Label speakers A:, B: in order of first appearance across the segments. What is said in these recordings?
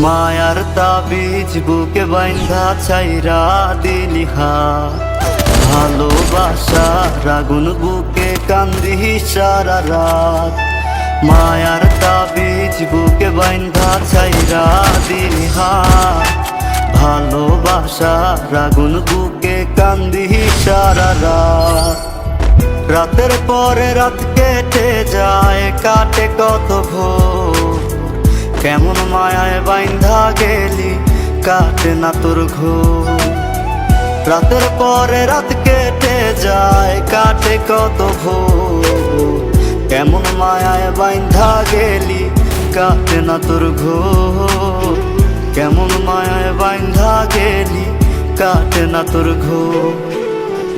A: মায়ার তাবিজ বুকে বাইন্ধা ছাইরা দিলি হাত, ভালোবাসার আগুন বুকে কান্দি সারা রাত। মায়ার তাবিজ বুকে বাইন্ধা ছাইরা দিলি হাত, ভালোবাসার আগুন বুকে কান্দি সারা রাত। রাতের পরে রাত কেটে যায়, কাটে কত ভোর, কেমন মায়ায় বাইন্ধা গেলি কাটে না তোর ঘোর। রাতের পরে রাত কেটে যায়, কাটে কত ভোর, কেমন মায়ায় বাইন্ধা গেলি কাটে না তোর ঘোর। কেমন মায়ায় বাইন্ধা গেলি কাটে না তোর ঘোর।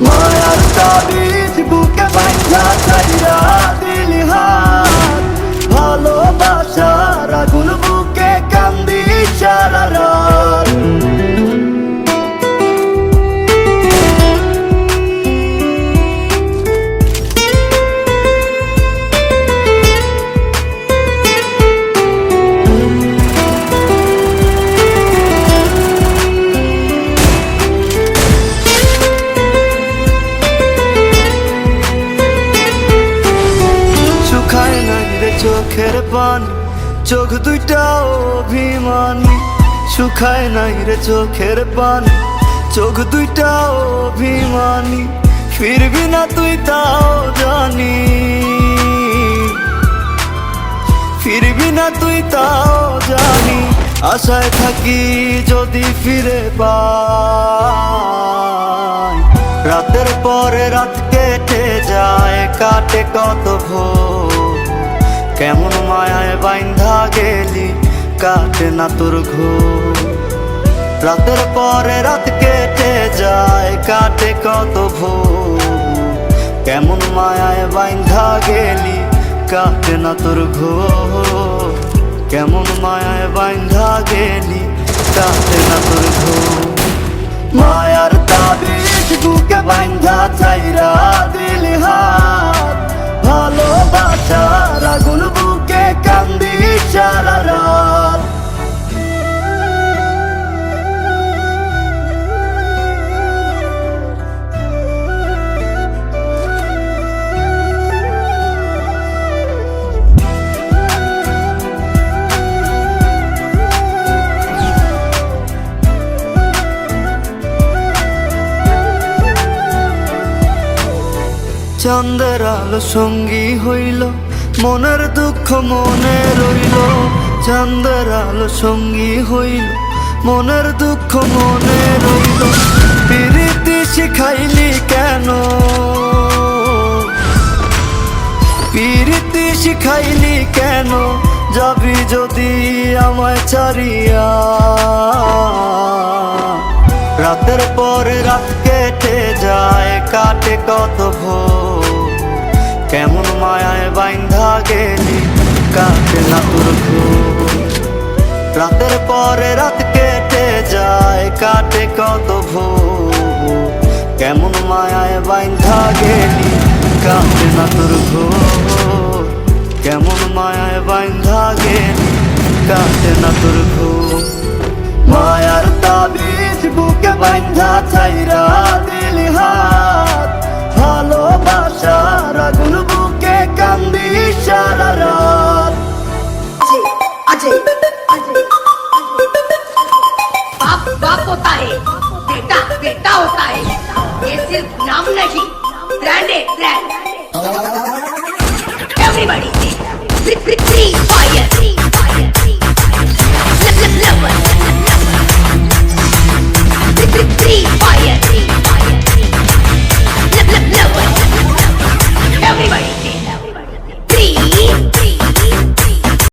A: মায়ার তাবিজ বুকে বাইন্ধা ছাইরা দিলি হাত, ভালোবাসার আগুন বুকে কান্দি সারা রাত। চোখের পানি, চোখ দুইটা অভিমানী, শুকায় নাই রে চোখের পানি, চোখ দুইটা অভিমানী। ফিরবি না তুই তাও জানি, ফিরবি না তুই তাও জানি। আশায় থাকি যদি ফিরে পাই, রাতের পরে রাত কেটে যায়, কাটে কত ভোর, কেমন মায়ায় বাইন্ধা গেলি কাটে না তোর ঘোর। রাতের পরে রাত কেটে যায়, কাটে কত ভোর, কেমন মায়ায় বাইন্ধা গেলি কাটে না তোর ঘোর। কেমন মায়ায় বাইন্ধা গেলি কাটে না তোর ঘোর। মায়ার তাবিজ বুকে বাইন্ধা ছাইরা দিলি হাত, ভালোবাসার আগুন বুকে কান্দি সারা রাত। চাঁদের আলো সঙ্গী হইল, মনের দুঃখ মনে রইল। চাঁদের আলো সঙ্গী হইল, মনের দুঃখ মনে রইল। প্রীতি শিখাইলি কেন, প্রীতি শিখাইলি কেন, যাবি যদি আমায় ছাড়িয়া। রাতের পরে রাত কেটে যায়, কাটে কত ভোর, কেমন মায়ায় বাইন্ধা গেলি কাটে না তোর ঘোর। রাতের পরে রাত কেটে যায়, কাটে কত ভোর, কেমন মায়ায় বাইন্ধা গেলি কাটে না তোর ঘোর। কেমন মায়ায় বাইন্ধা গেলি কাটে না তোর ঘোর। মায়ার তাবিজ বুকে বাইন্ধা ছাইরা দিলি হাত, ভালোবাসার আগুন বুকে কান্দি সারা রাত।
B: बाप बाप होता है, बेटा बेटा होता है। ये सिर्फ नाम नहीं, ब्रांड है ब्रांड। Everybody free fire.